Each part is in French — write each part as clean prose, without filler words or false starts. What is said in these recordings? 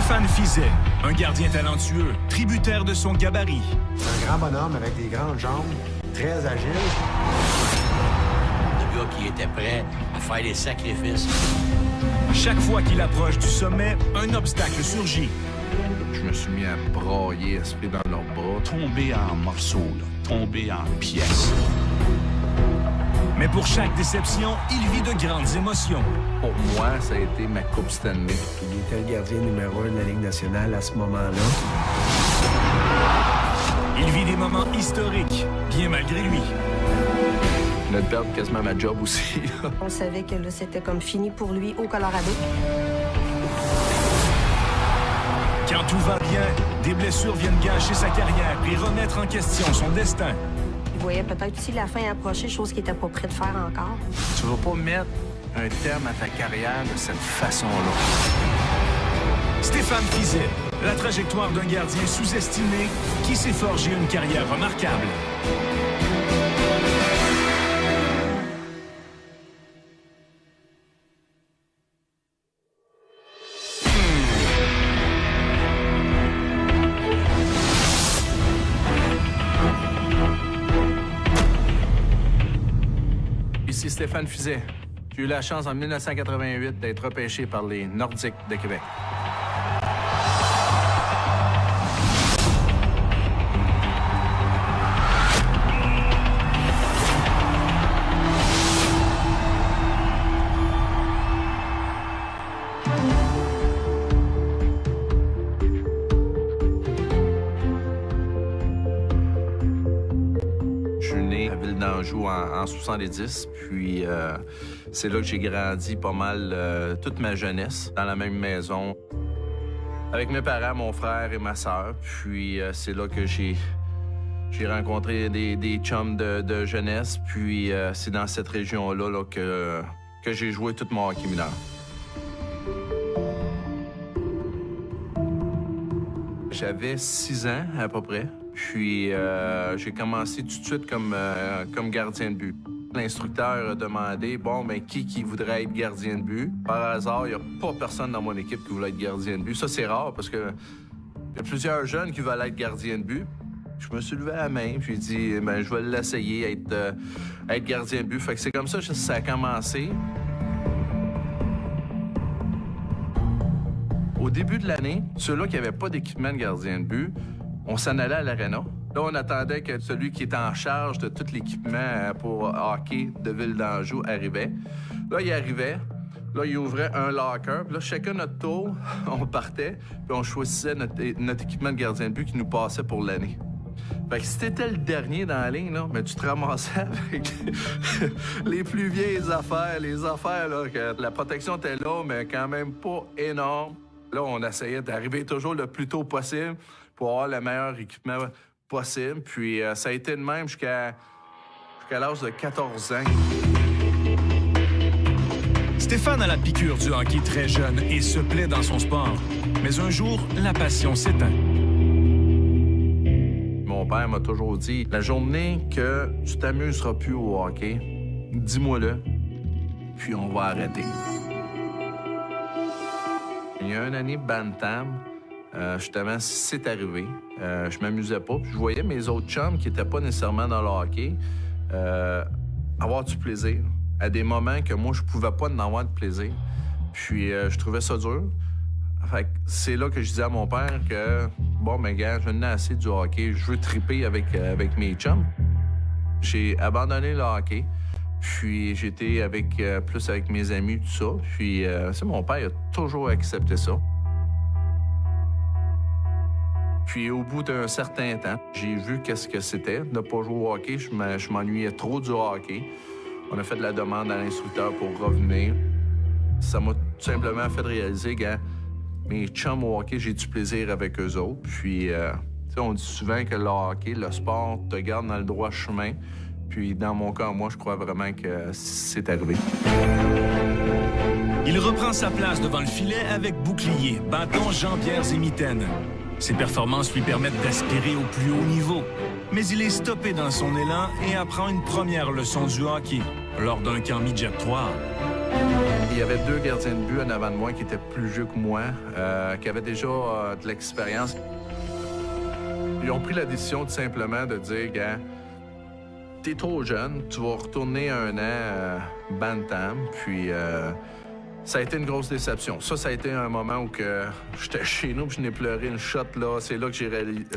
Stéphane Fiset, un gardien talentueux, tributaire de son gabarit. Un grand bonhomme avec des grandes jambes, très agile. Le gars qui était prêt à faire des sacrifices. Chaque fois qu'il approche du sommet, un obstacle surgit. Je me suis mis à brailler, esprit dans leurs bras. Tomber en morceaux, là. Tomber en pièces. Mais pour chaque déception, il vit de grandes émotions. Pour moi, ça a été ma Coupe Stanley. Il était le gardien numéro 1 de la Ligue nationale à ce moment-là. Il vit des moments historiques, bien malgré lui. Je venais de perdre quasiment ma job aussi. On savait que là, c'était comme fini pour lui au Colorado. Quand tout va bien, des blessures viennent gâcher sa carrière et remettre en question son destin. Il voyait peut-être aussi la fin approcher, chose qu'il n'était pas prêt de faire encore. Tu vas pas mettre un terme à ta carrière de cette façon-là. Stéphane Fiset, la trajectoire d'un gardien sous-estimé qui s'est forgé une carrière remarquable. Ici Stéphane Fiset. J'ai eu la chance en 1988 d'être repêché par les Nordiques de Québec. Je suis né à Ville-d'Anjou en 70, puis c'est là que j'ai grandi pas mal toute ma jeunesse, dans la même maison, avec mes parents, mon frère et ma sœur. Puis c'est là que j'ai rencontré des chums de jeunesse, puis c'est dans cette région-là là, que j'ai joué tout mon hockey mineur. J'avais 6 ans à peu près. Puis j'ai commencé tout de suite comme gardien de but. L'instructeur a demandé, qui voudrait être gardien de but? Par hasard, il n'y a pas personne dans mon équipe qui voulait être gardien de but. Ça, c'est rare parce que y a plusieurs jeunes qui veulent être gardien de but. Je me suis levé à la main, puis j'ai dit, je vais l'essayer, être gardien de but. Fait que c'est comme ça que ça a commencé. Au début de l'année, ceux-là qui n'avaient pas d'équipement de gardien de but, on s'en allait à l'aréna. Là, on attendait que celui qui était en charge de tout l'équipement pour hockey de Ville-d'Anjou arrivait. Là, il arrivait. Là, il ouvrait un locker. Puis là, chacun notre tour, on partait. Puis on choisissait notre équipement de gardien de but qui nous passait pour l'année. Fait que si t'étais le dernier dans la ligne, là, tu te ramassais avec les plus vieilles affaires. Les affaires, là, que la protection était là, mais quand même pas énorme. Là, on essayait d'arriver toujours le plus tôt possible pour avoir le meilleur équipement possible. Puis ça a été de même jusqu'à l'âge de 14 ans. Stéphane a la piqûre du hockey très jeune et se plaît dans son sport. Mais un jour, la passion s'éteint. Mon père m'a toujours dit, la journée que tu t'amuseras plus au hockey, dis-moi-le, puis on va arrêter. Il y a une année bantam, justement, c'est arrivé. Je m'amusais pas. Puis je voyais mes autres chums qui n'étaient pas nécessairement dans le hockey avoir du plaisir. À des moments que moi, je pouvais pas en avoir de plaisir. Puis je trouvais ça dur. Fait que c'est là que je disais à mon père que, gars, je n'ai assez du hockey. Je veux triper avec mes chums. J'ai abandonné le hockey. Puis j'étais plus avec mes amis, tout ça. Puis mon père a toujours accepté ça. Puis au bout d'un certain temps, j'ai vu qu'est-ce que c'était de ne pas jouer au hockey. Je m'ennuyais trop du hockey. On a fait de la demande à l'instructeur pour revenir. Ça m'a tout simplement fait réaliser que mes chums au hockey, j'ai du plaisir avec eux autres. Puis on dit souvent que le hockey, le sport, te garde dans le droit chemin. Puis dans mon cas, moi, je crois vraiment que c'est arrivé. Il reprend sa place devant le filet avec bouclier, bâton, jambières et mitaines. Ses performances lui permettent d'aspirer au plus haut niveau. Mais il est stoppé dans son élan et apprend une première leçon du hockey lors d'un camp midget 3. Il y avait 2 gardiens de but en avant de moi qui étaient plus vieux que moi, qui avaient déjà de l'expérience. Ils ont pris la décision tout simplement de dire, gars, t'es trop jeune, tu vas retourner 1 an bantam, puis ça a été une grosse déception. Ça a été un moment où que j'étais chez nous, puis je n'ai pleuré une shot, là. C'est là que j'ai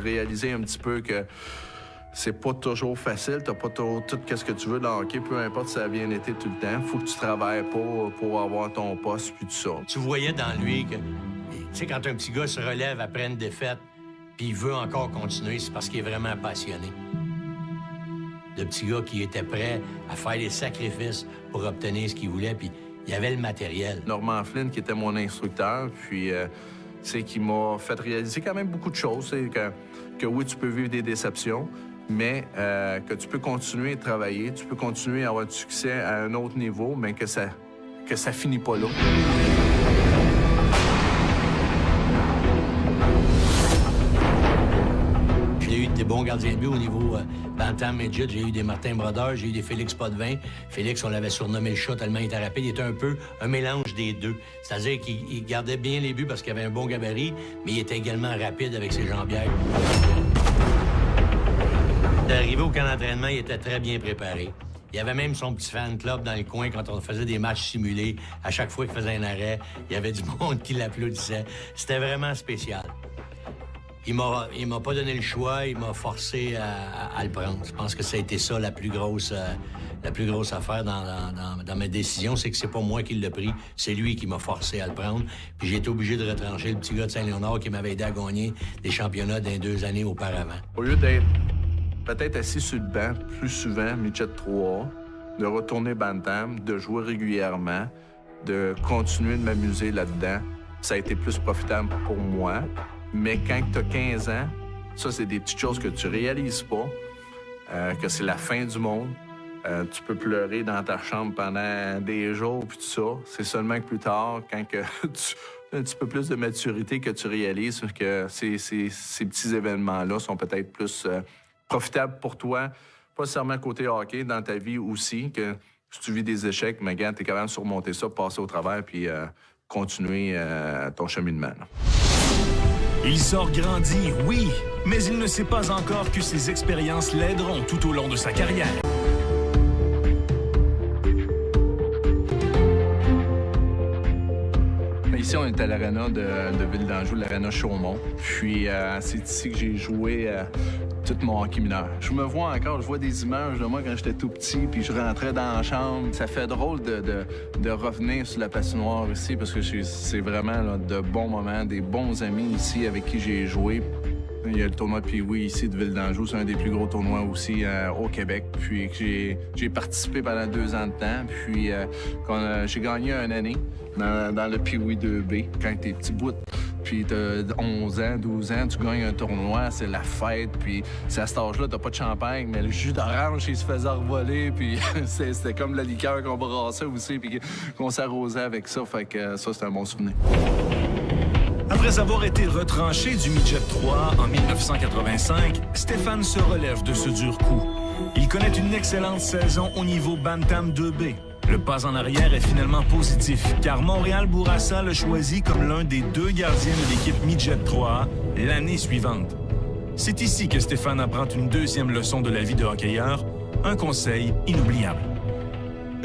réalisé un petit peu que c'est pas toujours facile, t'as pas toujours tout ce que tu veux dans le hockey, peu importe si ça a bien été tout le temps. Faut que tu travailles pour avoir ton poste, puis tout ça. Tu voyais dans lui que, tu sais, quand un petit gars se relève après une défaite, puis il veut encore continuer, c'est parce qu'il est vraiment passionné. Le petit gars qui était prêt à faire des sacrifices pour obtenir ce qu'il voulait, puis il y avait le matériel. Normand Flynn, qui était mon instructeur, puis c'est qui m'a fait réaliser quand même beaucoup de choses. C'est que oui, tu peux vivre des déceptions, mais que tu peux continuer à travailler, tu peux continuer à avoir du succès à un autre niveau, mais que ça finit pas là. J'ai eu des bons gardiens de but au niveau bantam, midget. J'ai eu des Martin Brodeur, j'ai eu des Félix Potvin. Félix, on l'avait surnommé le chat tellement il était rapide. Il était un peu un mélange des deux. C'est-à-dire qu'il gardait bien les buts parce qu'il avait un bon gabarit, mais il était également rapide avec ses jambières. Arrivé au camp d'entraînement, il était très bien préparé. Il y avait même son petit fan club dans le coin quand on faisait des matchs simulés. À chaque fois qu'il faisait un arrêt, il y avait du monde qui l'applaudissait. C'était vraiment spécial. Il m'a pas donné le choix, il m'a forcé à le prendre. Je pense que ça a été ça la plus grosse affaire dans ma décision, c'est que c'est pas moi qui l'ai pris, c'est lui qui m'a forcé à le prendre. Puis j'ai été obligé de retrancher le petit gars de Saint-Léonard qui m'avait aidé à gagner des championnats dans 2 années auparavant. Au lieu d'être peut-être assis sur le banc plus souvent, midget 3, de retourner bantam, de jouer régulièrement, de continuer de m'amuser là-dedans, ça a été plus profitable pour moi. Mais quand tu as 15 ans, ça, c'est des petites choses que tu réalises pas, que c'est la fin du monde. Tu peux pleurer dans ta chambre pendant des jours, puis tout ça. C'est seulement que plus tard, quand que tu as un petit peu plus de maturité, que tu réalises que ces petits événements-là sont peut-être plus profitables pour toi, pas seulement côté hockey, dans ta vie aussi, que si tu vis des échecs, mais gars, tu es capable de surmonter ça, passer au travers, puis continuer ton cheminement. Là. Il sort grandi, oui, mais il ne sait pas encore que ces expériences l'aideront tout au long de sa carrière. Ici, on est à l'aréna de Ville d'Anjou, l'aréna Chaumont. Puis c'est ici que j'ai joué tout mon hockey mineur. Je me vois encore, je vois des images de moi quand j'étais tout petit, puis je rentrais dans la chambre. Ça fait drôle de revenir sur la patinoire ici, parce que c'est vraiment là, de bons moments, des bons amis ici avec qui j'ai joué. Il y a le tournoi de Pee-Wee ici de Ville d'Anjou, c'est un des plus gros tournois aussi au Québec. Puis j'ai participé pendant 2 ans de temps. Puis j'ai gagné une année dans le Pee-Wee 2B quand t'es petit bout. Puis t'as 11 ans, 12 ans, tu gagnes un tournoi, c'est la fête. Puis c'est à cet âge-là, t'as pas de champagne, mais le jus d'orange, il se faisait revoler. Puis c'était comme la liqueur qu'on brassait aussi, puis qu'on s'arrosait avec ça. Fait que ça, c'est un bon souvenir. Après avoir été retranché du Midget 3 en 1985, Stéphane se relève de ce dur coup. Il connaît une excellente saison au niveau Bantam 2B. Le pas en arrière est finalement positif, car Montréal Bourassa le choisit comme l'un des 2 gardiens de l'équipe Midget 3 l'année suivante. C'est ici que Stéphane apprend une 2e leçon de la vie de hockeyeur, un conseil inoubliable.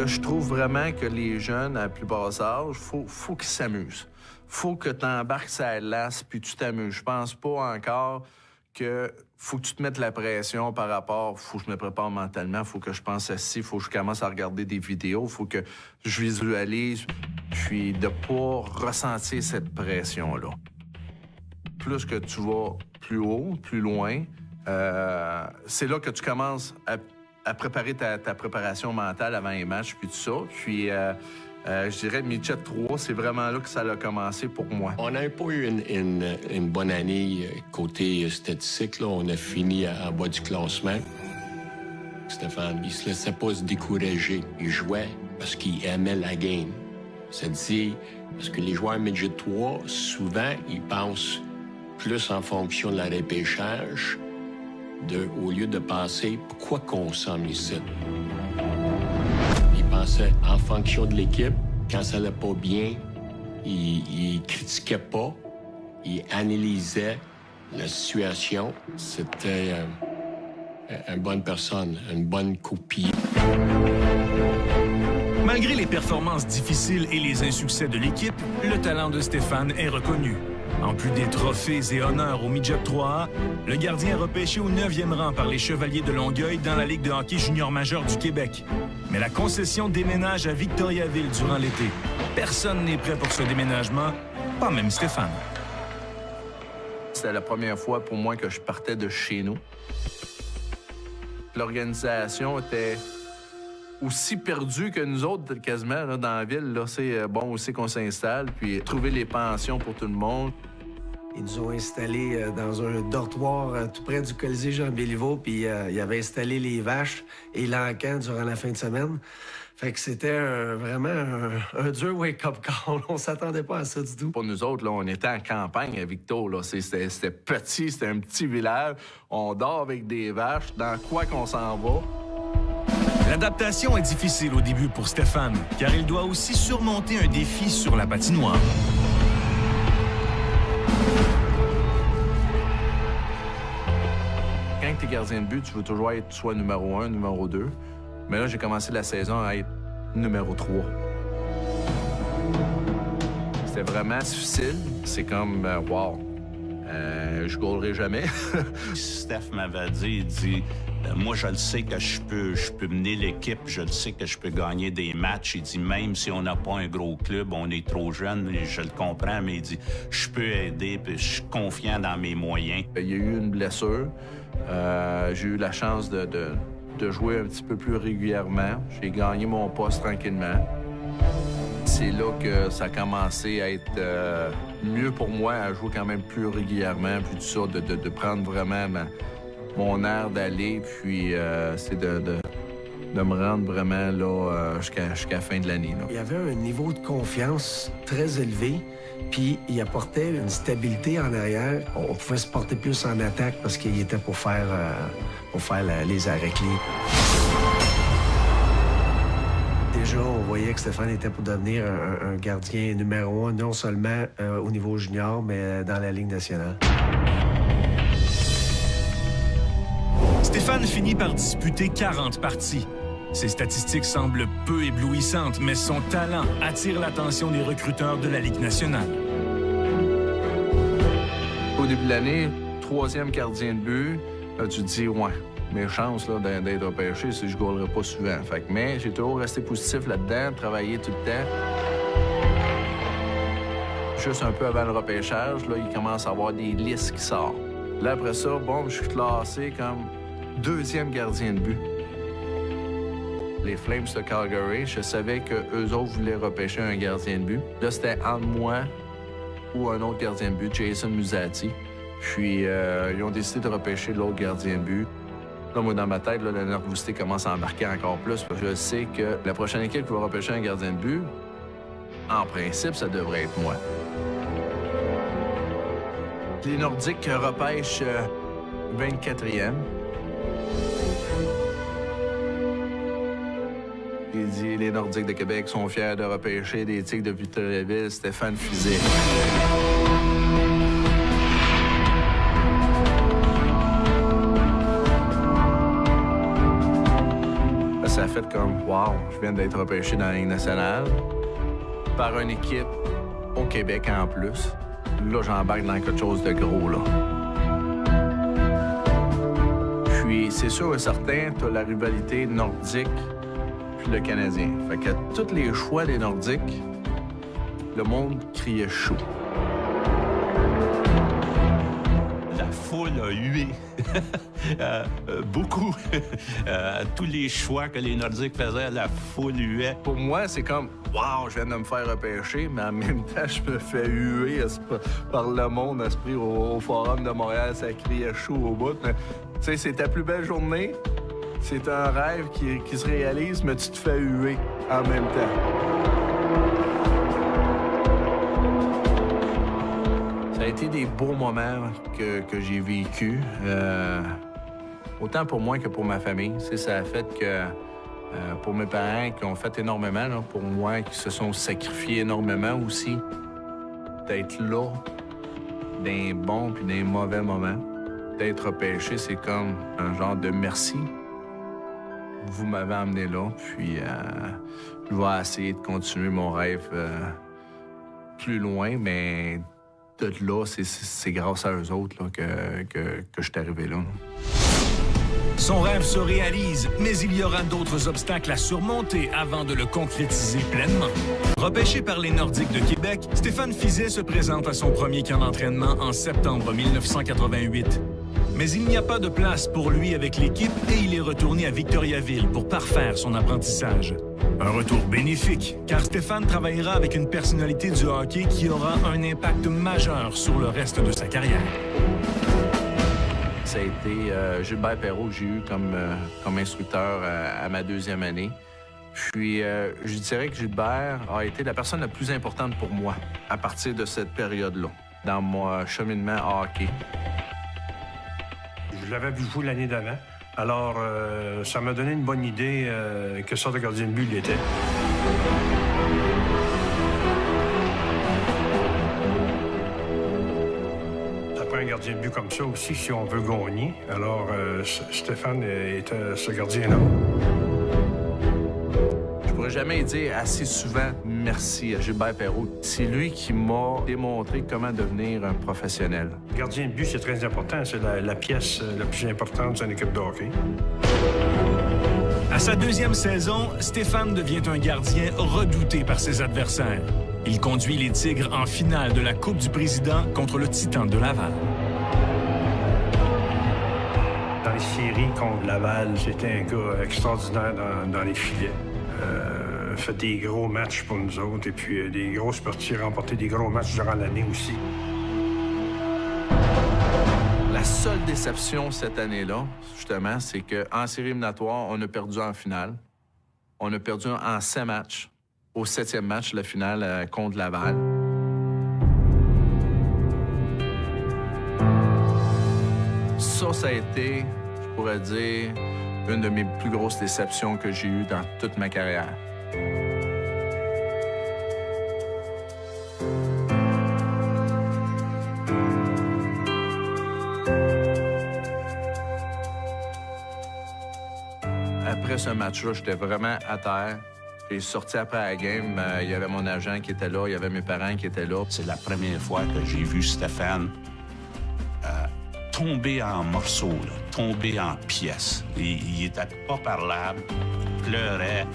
Je trouve vraiment que les jeunes, à plus bas âge, faut qu'ils s'amusent. Faut que tu embarques sa lasse puis tu t'amuses. Je pense pas encore que faut que tu te mettes la pression par rapport, faut que je me prépare mentalement, faut que je pense à ci, faut que je commence à regarder des vidéos, faut que je visualise, puis de pas ressentir cette pression-là. Plus que tu vas plus haut, plus loin, c'est là que tu commences à préparer ta préparation mentale avant les matchs, puis tout ça. Puis je dirais Midget 3, c'est vraiment là que ça a commencé pour moi. On n'a pas eu une bonne année côté statistique. Là. On a fini en bas du classement. Stéphane, il se laissait pas se décourager. Il jouait parce qu'il aimait la game. Ça dit, parce que les joueurs Midget 3, souvent, ils pensent plus en fonction de la repêchage, au lieu de penser pourquoi qu'on s'en ici. Ils pensaient en fonction de l'équipe, Quand ça allait pas bien, il critiquait pas, il analysait la situation. C'était une bonne personne, une bonne copie. Malgré les performances difficiles et les insuccès de l'équipe, le talent de Stéphane est reconnu. En plus des trophées et honneurs au Midget 3A, le gardien est repêché au 9e rang par les Chevaliers de Longueuil dans la Ligue de hockey junior majeur du Québec. Mais la concession déménage à Victoriaville durant l'été. Personne n'est prêt pour ce déménagement, pas même Stéphane. C'était la première fois pour moi que je partais de chez nous. L'organisation était aussi perdue que nous autres, quasiment, là, dans la ville. Là, c'est bon aussi qu'on s'installe, puis trouver les pensions pour tout le monde. Ils nous ont installés dans un dortoir tout près du Colisée Jean-Béliveau, puis ils avaient installé les vaches et l'encan durant la fin de semaine. Fait que c'était vraiment un dur wake-up call. On s'attendait pas à ça du tout. Pour nous autres, là, on était en campagne à Victo. C'était petit, c'était un petit village. On dort avec des vaches. Dans quoi qu'on s'en va? L'adaptation est difficile au début pour Stéphane, car il doit aussi surmonter un défi sur la patinoire. Quand tu es gardien de but, tu veux toujours être soit numéro 1, numéro 2. Mais là, j'ai commencé la saison à être numéro 3. C'était vraiment difficile. C'est comme, wow, je goalerai jamais. Steph m'avait dit, il dit, moi, je le sais que je peux mener l'équipe, je le sais que je peux gagner des matchs. Il dit, même si on n'a pas un gros club, on est trop jeune, je le comprends, mais il dit, je peux aider, puis je suis confiant dans mes moyens. Il y a eu une blessure. J'ai eu la chance de jouer un petit peu plus régulièrement. J'ai gagné mon poste tranquillement. C'est là que ça a commencé à être mieux pour moi, à jouer quand même plus régulièrement, puis tout ça, de prendre vraiment mon air d'aller, puis c'est de me rendre vraiment là jusqu'à la fin de l'année. Il y avait un niveau de confiance très élevé, puis il apportait une stabilité en arrière. On pouvait se porter plus en attaque parce qu'il était pour faire les arrêts-clés. Déjà, on voyait que Stéphane était pour devenir un gardien numéro 1, non seulement au niveau junior, mais dans la Ligue nationale. Stéphane finit par disputer 40 parties. Ses statistiques semblent peu éblouissantes, mais son talent attire l'attention des recruteurs de la Ligue nationale. Au début de l'année, 3e gardien de but, là, tu te dis, ouais, mes chances là, d'être repêché, c'est que je ne goalerai pas souvent. Mais j'ai toujours resté positif là-dedans, travaillé tout le temps. Juste un peu avant le repêchage, là, il commence à avoir des listes qui sortent. Là, après ça, bon, je suis classé comme 2e gardien de but. Les Flames de Calgary, je savais qu'eux autres voulaient repêcher un gardien de but. Là, c'était entre moi ou un autre gardien de but, Jason Musati. Puis, ils ont décidé de repêcher l'autre gardien de but. Là, moi, dans ma tête, là, la nervosité commence à embarquer encore plus. Parce que je sais que la prochaine équipe qui va repêcher un gardien de but, en principe, ça devrait être moi. Les Nordiques repêchent 24e. Il dit les Nordiques de Québec sont fiers de repêcher des Tigres de Victoriaville, Stéphane Fiset. Ça a fait comme, wow, je viens d'être repêché dans la Ligue nationale par une équipe au Québec en plus. Là, j'embarque dans quelque chose de gros, là. Puis, c'est sûr et certain, tu as la rivalité nordique puis le Canadien. Fait qu'à tous les choix des Nordiques, le monde criait chaud. La foule a hué. Beaucoup. Tous les choix que les Nordiques faisaient, la foule huait. Pour moi, c'est comme, wow, je viens de me faire repêcher, mais en même temps, je me fais huer par le monde à ce prix au Forum de Montréal. Ça criait chaud au bout. Tu sais, c'est ta plus belle journée. C'est un rêve qui se réalise, mais tu te fais huer en même temps. Ça a été des beaux moments que j'ai vécus, autant pour moi que pour ma famille. Ça a fait que Pour mes parents qui ont fait énormément là, pour moi, qui se sont sacrifiés énormément aussi. D'être là, d'un bon puis d'un mauvais moment. D'être repêché, c'est comme un genre de merci. Vous m'avez amené là, puis je vais essayer de continuer mon rêve plus loin, mais de là, c'est grâce à eux autres là, que je suis arrivé là. Son rêve se réalise, mais il y aura d'autres obstacles à surmonter avant de le concrétiser pleinement. Repêché par les Nordiques de Québec, Stéphane Fiset se présente à son premier camp d'entraînement en septembre 1988. Mais il n'y a pas de place pour lui avec l'équipe et il est retourné à Victoriaville pour parfaire son apprentissage. Un retour bénéfique, car Stéphane travaillera avec une personnalité du hockey qui aura un impact majeur sur le reste de sa carrière. Ça a été Gilbert Perreault que j'ai eu comme instructeur à ma deuxième année. Puis, je dirais que Gilbert a été la personne la plus importante pour moi à partir de cette période-là, dans mon cheminement à hockey. Je l'avais vu jouer l'année d'avant. Alors, ça m'a donné une bonne idée que sorte de gardien de but il était. Ça prend un gardien de but comme ça aussi si on veut gagner. Alors, Stéphane était ce gardien-là. Je pourrais jamais dire assez souvent merci à Gilbert Perreault. C'est lui qui m'a démontré comment devenir un professionnel. Le gardien de but, c'est très important. C'est la pièce la plus importante d'une équipe de hockey. À sa deuxième saison, Stéphane devient un gardien redouté par ses adversaires. Il conduit les Tigres en finale de la Coupe du Président contre le Titan de Laval. Dans les séries contre Laval, c'était un gars extraordinaire dans les filets. Fait des gros matchs pour nous autres et puis des grosses parties, remporté des gros matchs durant l'année aussi. La seule déception cette année-là, justement, c'est qu'en série éliminatoire, on a perdu en finale. On a perdu en 5 matchs. Au 7e match, la finale contre Laval. Ça a été, je pourrais dire, une de mes plus grosses déceptions que j'ai eues dans toute ma carrière. Après ce match-là, j'étais vraiment à terre. J'ai sorti après la game, il y avait mon agent qui était là, il y avait mes parents qui étaient là. C'est la première fois que j'ai vu Stéphane tomber en morceaux, là, tomber en pièces. Il était pas parlable, pleurait.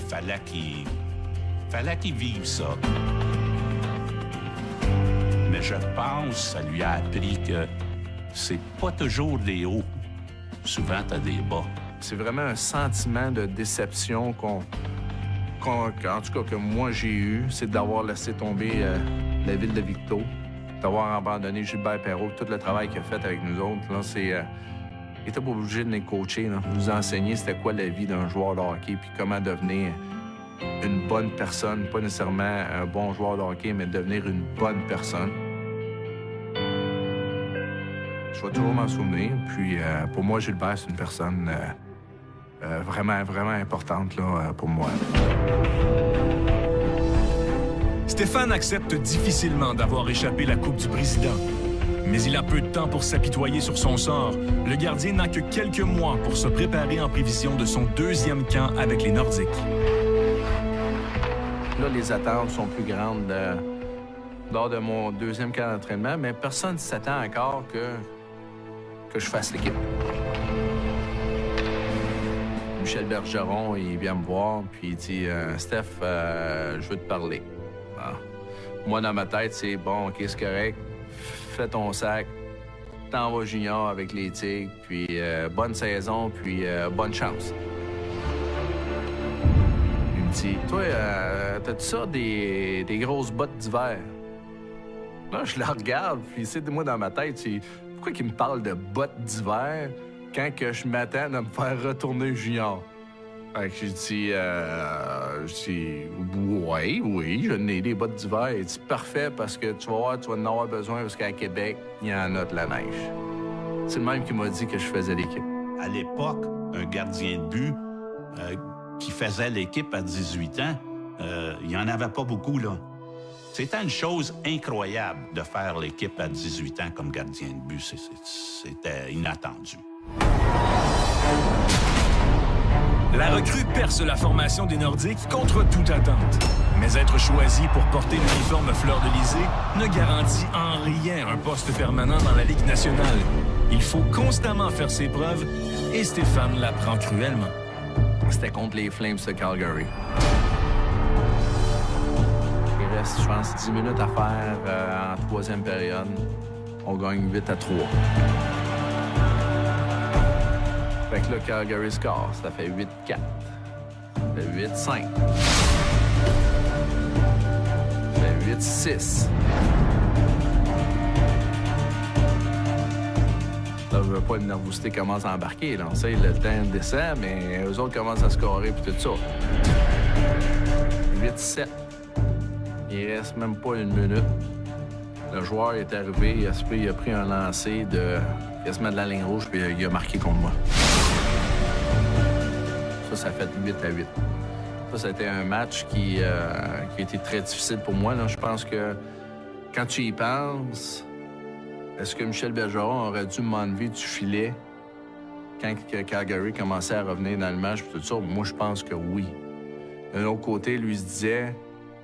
Fallait qu'il vive ça. Mais je pense que ça lui a appris que c'est pas toujours des hauts. Souvent, t'as des bas. C'est vraiment un sentiment de déception en tout cas, que moi j'ai eu, c'est d'avoir laissé tomber la ville de Victo, d'avoir abandonné Gilbert Perreault, tout le travail qu'il a fait avec nous autres. Là, il était pas obligé de nous coacher, là, nous enseigner c'était quoi la vie d'un joueur de hockey, puis comment devenir une bonne personne, pas nécessairement un bon joueur de hockey, mais devenir une bonne personne. Je vais toujours m'en souvenir. Puis pour moi, Gilbert, c'est une personne vraiment, vraiment importante là, pour moi. Stéphane accepte difficilement d'avoir échappé la Coupe du Président. Mais il a peu de temps pour s'apitoyer sur son sort. Le gardien n'a que quelques mois pour se préparer en prévision de son deuxième camp avec les Nordiques. Là, les attentes sont plus grandes lors de mon deuxième camp d'entraînement, mais personne ne s'attend encore que je fasse l'équipe. Michel Bergeron, il vient me voir, puis il dit « Steph, je veux te parler. » Moi, dans ma tête, c'est « Bon, OK, c'est correct. Fais ton sac. T'en vas junior avec les Tigres, puis bonne saison, puis bonne chance. » Il me dit « Toi, t'as-tu ça des grosses bottes d'hiver? » Là, je la regarde, puis c'est moi dans ma tête, c'est pourquoi il me parle de bottes d'hiver quand que je m'attends à me faire retourner junior? Fait que j'ai dit, oui, je n'ai des bottes d'hiver. Il dit, parfait, parce que tu vas voir, tu vas en avoir besoin, parce qu'à Québec, il y en a de la neige. C'est le même qui m'a dit que je faisais l'équipe. À l'époque, un gardien de but qui faisait l'équipe à 18 ans, il n'y en avait pas beaucoup, là. C'était une chose incroyable de faire l'équipe à 18 ans comme gardien de but. C'était inattendu. La recrue perce la formation des Nordiques contre toute attente. Mais être choisi pour porter l'uniforme fleur-de-lysée ne garantit en rien un poste permanent dans la Ligue nationale. Il faut constamment faire ses preuves et Stéphane l'apprend cruellement. C'était contre les Flames de Calgary. Il reste, je pense, 10 minutes à faire en troisième période. On gagne 8-3. Fait que là, Calgary score. Ça fait 8-4. Ça fait 8-5. Ça fait 8-6. Là, je veux pas, une nervosité commence à embarquer. Là. On sait, le temps descend, mais eux autres commencent à scorer puis tout ça. 8-7. Il reste même pas une minute. Le joueur est arrivé, il a pris un lancer de quasiment de la ligne rouge, puis il a marqué contre moi. Ça fait 8-8. Ça a été un match qui a été très difficile pour moi. Là. Je pense que quand tu y penses, est-ce que Michel Bergeron aurait dû m'enlever du filet quand Calgary commençait à revenir dans le match et tout ça? Moi, je pense que oui. D'un autre côté, lui se disait,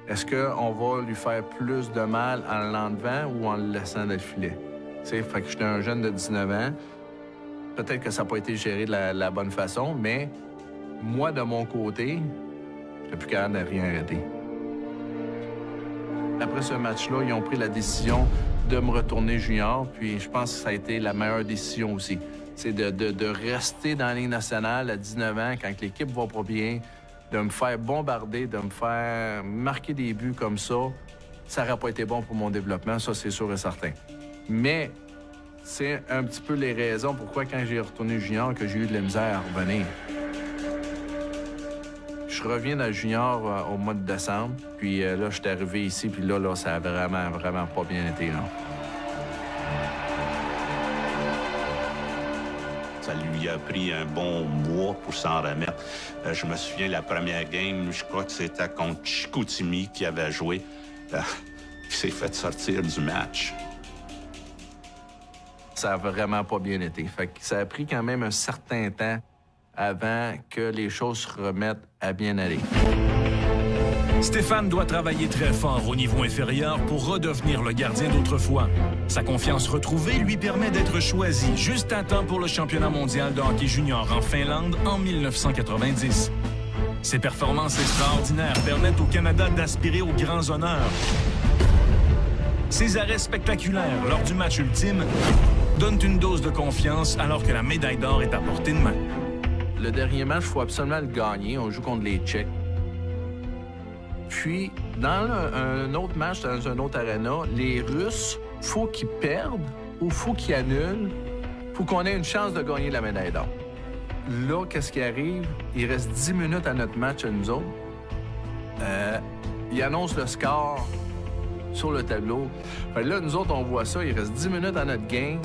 est-ce qu'on va lui faire plus de mal en l'enlevant ou en le laissant dans le filet? Fait que j'étais un jeune de 19 ans. Peut-être que ça n'a pas été géré de la bonne façon, mais moi, de mon côté, j'étais plus capable de rien arrêter. Après ce match-là, ils ont pris la décision de me retourner junior, puis je pense que ça a été la meilleure décision aussi. C'est de rester dans la Ligue nationale à 19 ans, quand l'équipe va pas bien, de me faire bombarder, de me faire marquer des buts comme ça. Ça n'aurait pas été bon pour mon développement, ça, c'est sûr et certain. Mais c'est un petit peu les raisons pourquoi, quand j'ai retourné junior, que j'ai eu de la misère à revenir. Je reviens dans le junior au mois de décembre, puis là, je suis arrivé ici, puis là, ça a vraiment pas bien été, là. Ça lui a pris un bon mois pour s'en remettre. Je me souviens, la première game, je crois que c'était contre Chicoutimi qui avait joué, qui s'est fait sortir du match. Ça a vraiment pas bien été. Fait que ça a pris quand même un certain temps avant que les choses se remettent à bien aller. Stéphane doit travailler très fort au niveau inférieur pour redevenir le gardien d'autrefois. Sa confiance retrouvée lui permet d'être choisi juste à temps pour le championnat mondial de hockey junior en Finlande en 1990. Ses performances extraordinaires permettent au Canada d'aspirer aux grands honneurs. Ses arrêts spectaculaires lors du match ultime donnent une dose de confiance alors que la médaille d'or est à portée de main. Le dernier match, il faut absolument le gagner. On joue contre les Tchèques. Puis, dans un autre match, dans un autre aréna, les Russes, faut qu'ils perdent ou faut qu'ils annulent. Faut qu'on ait une chance de gagner la médaille d'or. Là, qu'est-ce qui arrive? Il reste 10 minutes à notre match à nous autres. Ils annoncent le score sur le tableau. Fait là, nous autres, on voit ça. Il reste 10 minutes à notre game.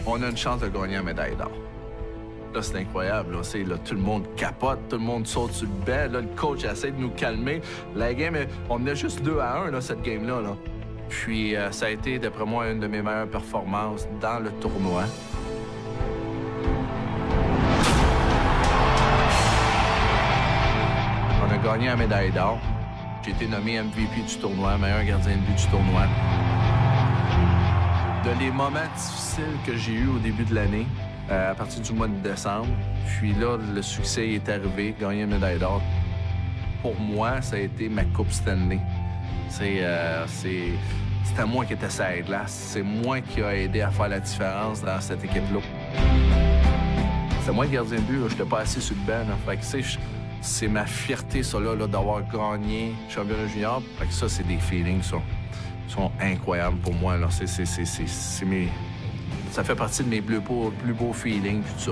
On a une chance de gagner la médaille d'or. Là, c'est incroyable. Là, tout le monde capote, tout le monde saute sur le banc. Là, le coach essaie de nous calmer. La game, on menait juste 2-1, là, cette game-là. Là. Puis, ça a été, d'après moi, une de mes meilleures performances dans le tournoi. On a gagné la médaille d'or. J'ai été nommé MVP du tournoi, meilleur gardien de but du tournoi. De les moments difficiles que j'ai eus au début de l'année, à partir du mois de décembre. Puis là, le succès est arrivé, gagner une médaille d'or. Pour moi, ça a été ma Coupe Stanley. C'est à moi qui était sur la glace. C'est moi qui a aidé à faire la différence dans cette équipe-là. C'est moi le gardien de but, je n'étais pas assis sur le banc. Là. Fait que, c'est ma fierté, ça, là d'avoir gagné le championnat junior. Fait que ça, c'est des feelings, ça. Ils sont incroyables pour moi. Là. Ça fait partie de mes plus beaux feelings, tout ça.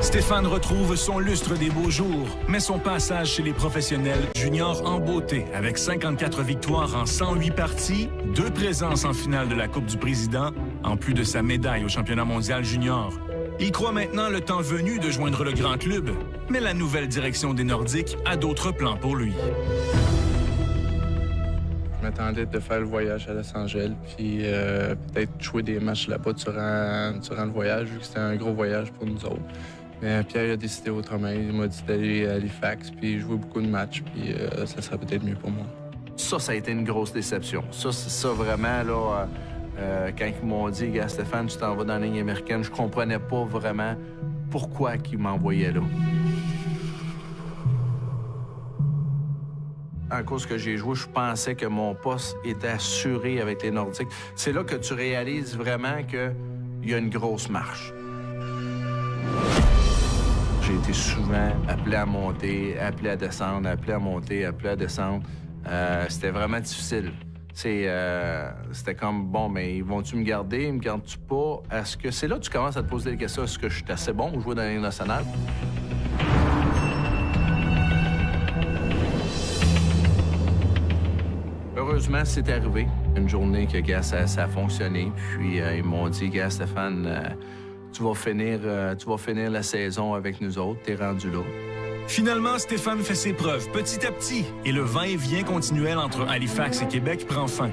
Stéphane retrouve son lustre des beaux jours, mais son passage chez les professionnels juniors en beauté, avec 54 victoires en 108 parties, 2 présences en finale de la Coupe du Président, en plus de sa médaille au championnat mondial junior. Il croit maintenant le temps venu de joindre le grand club, mais la nouvelle direction des Nordiques a d'autres plans pour lui. Je m'attendais de faire le voyage à Los Angeles, puis peut-être jouer des matchs là-bas durant le voyage, vu que c'était un gros voyage pour nous autres. Mais Pierre a décidé autrement. Il m'a dit d'aller à Halifax, puis jouer beaucoup de matchs, puis ça serait peut-être mieux pour moi. Ça a été une grosse déception. Ça vraiment, là, quand ils m'ont dit, gars, Stéphane, tu t'en vas dans la ligne américaine, je comprenais pas vraiment pourquoi ils m'envoyaient là. À cause que j'ai joué, je pensais que mon poste était assuré avec les Nordiques. C'est là que tu réalises vraiment qu'il y a une grosse marche. J'ai été souvent appelé à monter, appelé à descendre, appelé à monter, appelé à descendre. C'était vraiment difficile. C'était comme, bon, mais vont-tu me garder? Ils me gardent-tu pas? Est-ce que c'est là que tu commences à te poser des questions? Est-ce que je suis assez bon pour jouer dans la Ligue nationale? Heureusement, c'est arrivé. Une journée que, gars, ça a fonctionné. Puis ils m'ont dit, gars, Stéphane, tu vas finir la saison avec nous autres. T'es rendu là. Finalement, Stéphane fait ses preuves petit à petit et le va-et-vient continuel entre Halifax et Québec prend fin.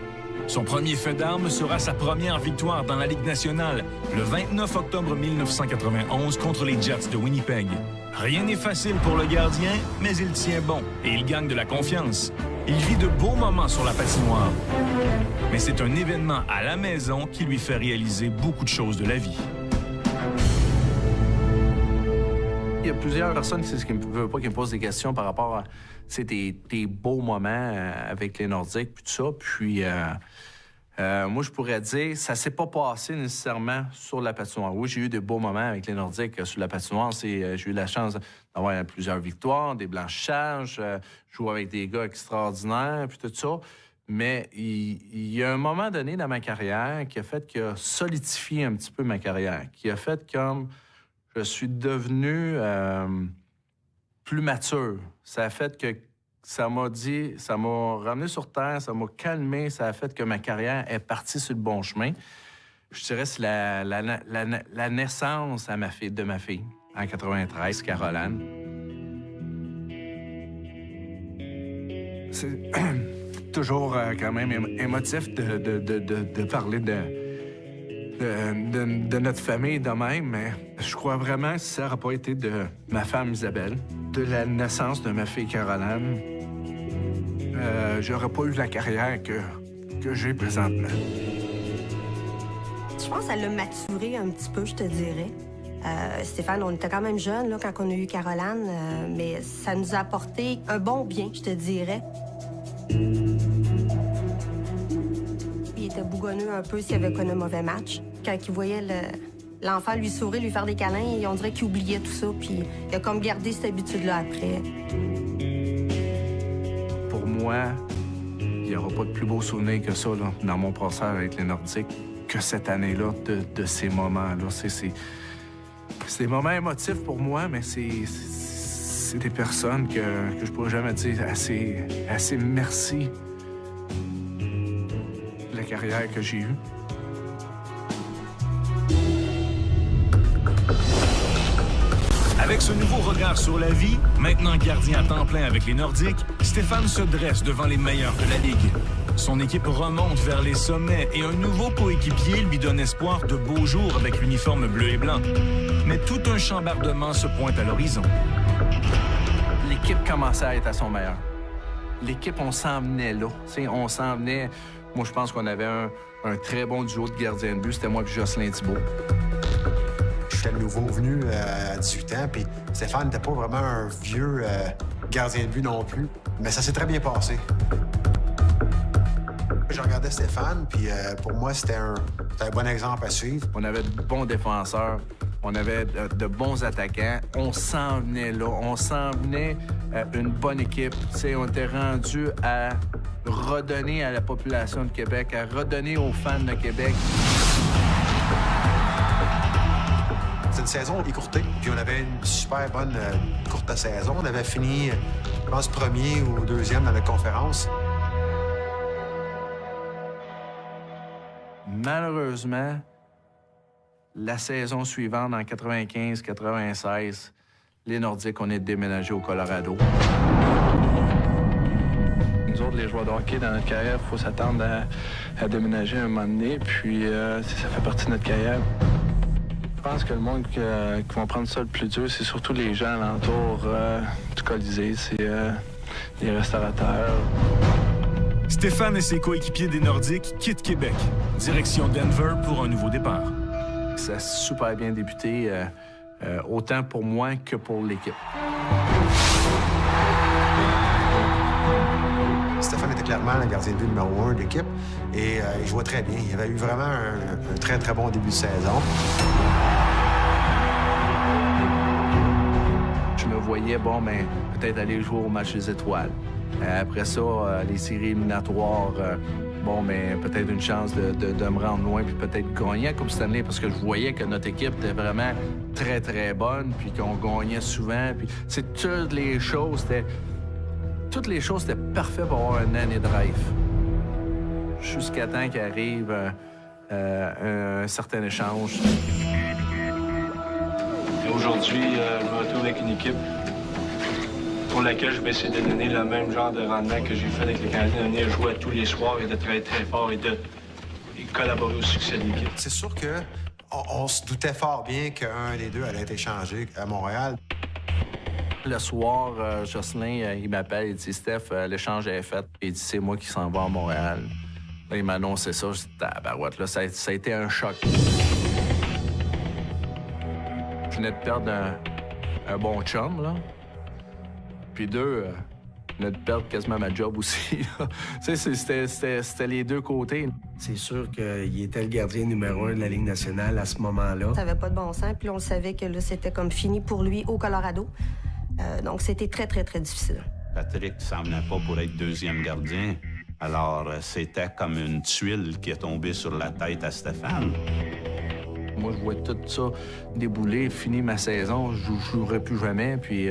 Son premier fait d'armes sera sa première victoire dans la Ligue nationale, le 29 octobre 1991 contre les Jets de Winnipeg. Rien n'est facile pour le gardien, mais il tient bon et il gagne de la confiance. Il vit de beaux moments sur la patinoire. Mais c'est un événement à la maison qui lui fait réaliser beaucoup de choses de la vie. Il y a plusieurs personnes qui me posent des questions par rapport à tes beaux moments avec les Nordiques, puis tout ça. Puis moi, je pourrais dire, ça s'est pas passé nécessairement sur la patinoire. Oui, j'ai eu de beaux moments avec les Nordiques sur la patinoire. J'ai eu la chance d'avoir plusieurs victoires, des blanchissages, jouer avec des gars extraordinaires, puis tout ça. Mais il y a un moment donné dans ma carrière qui a solidifié un petit peu ma carrière, qui a fait comme je suis devenu plus mature. Ça a fait que ça m'a ramené sur terre, ça m'a calmé, ça a fait que ma carrière est partie sur le bon chemin. Je dirais que c'est la naissance de ma fille, en 93, Caroline. C'est toujours quand même émotif de parler de notre famille de même, mais je crois vraiment que si ça n'aurait pas été de ma femme Isabelle, de la naissance de ma fille Caroline, j'aurais pas eu la carrière que j'ai présentement. Je pense qu'elle l'a maturé un petit peu, je te dirais. Stéphane, on était quand même jeunes là, quand on a eu Caroline, mais ça nous a apporté un bon bien, je te dirais. Il était bougonneux un peu s'il avait connu un mauvais match. Quand il voyait l'enfant lui sourire, lui faire des câlins, on dirait qu'il oubliait tout ça, puis il a comme gardé cette habitude-là après. Pour moi, il n'y aura pas de plus beau souvenir que ça là, dans mon passage avec les Nordiques que cette année-là, de ces moments-là. C'est des moments émotifs pour moi, mais c'est des personnes que je pourrais jamais dire assez merci de la carrière que j'ai eue. Avec ce nouveau regard sur la vie, maintenant gardien à temps plein avec les Nordiques, Stéphane se dresse devant les meilleurs de la Ligue. Son équipe remonte vers les sommets et un nouveau coéquipier lui donne espoir de beaux jours avec l'uniforme bleu et blanc. Mais tout un chambardement se pointe à l'horizon. L'équipe commençait à être à son meilleur. L'équipe, on s'en venait là. On s'en venait... Moi, je pense qu'on avait un très bon duo de gardiens de but. C'était moi et Jocelyn Thibault. J'étais le nouveau venu à 18 ans, puis Stéphane n'était pas vraiment un vieux gardien de but non plus. Mais ça s'est très bien passé. Je regardais Stéphane, puis pour moi, c'était un bon exemple à suivre. On avait de bons défenseurs, on avait de bons attaquants. On s'en venait là, on s'en venait une bonne équipe. T'sais, on était rendu à redonner à la population de Québec, à redonner aux fans de Québec. C'était une saison écourtée, puis on avait une super bonne courte saison. On avait fini, je pense, premier ou deuxième dans la conférence. Malheureusement, la saison suivante, en 95-96, les Nordiques, on est déménagés au Colorado. Nous autres, les joueurs de hockey, dans notre carrière, il faut s'attendre à déménager un moment donné, puis ça fait partie de notre carrière. Je pense que le monde qui va prendre ça le plus dur, c'est surtout les gens alentour du Colisée, c'est les restaurateurs. Stéphane et ses coéquipiers des Nordiques quittent Québec. Direction Denver pour un nouveau départ. Ça a super bien débuté, autant pour moi que pour l'équipe. Stéphane était clairement le gardien de but numéro 1 de l'équipe et il jouait très bien. Il avait eu vraiment un très, très bon début de saison. Je me voyais, peut-être aller jouer au match des étoiles. Après ça, les séries éliminatoires, peut-être une chance de me rendre loin puis peut-être gagner la Coupe Stanley parce que je voyais que notre équipe était vraiment très, très bonne puis qu'on gagnait souvent. Puis, toutes les choses étaient parfaites pour avoir une année de rêve. Jusqu'à temps qu'arrive un certain échange. Et aujourd'hui, je me retrouve avec une équipe pour laquelle je vais essayer de donner le même genre de rendement que j'ai fait avec les Canadiens, de venir jouer tous les soirs et de travailler très fort et de collaborer au succès de l'équipe. C'est sûr qu'on se doutait fort bien qu'un des deux allait être échangé à Montréal. Le soir, Jocelyn, il m'appelle, il dit « Steph, l'échange est fait. » Il dit « C'est moi qui s'en vais à Montréal. » Là, il m'a annoncé ça. Je dis « Tabarouette, là, ça a été un choc. » Je venais de perdre un bon chum, là. Puis deux, je venais de perdre quasiment ma job aussi. Tu sais, c'était les deux côtés. C'est sûr qu'il était le gardien numéro 1 de la Ligue nationale à ce moment-là. Ça avait pas de bon sens, puis on le savait que là, c'était comme fini pour lui au Colorado. Donc, c'était très, très, très difficile. Patrick ne s'en venait pas pour être deuxième gardien. Alors, c'était comme une tuile qui est tombée sur la tête à Stéphane. Moi, je vois tout ça débouler, fini ma saison, je jouerai plus jamais, puis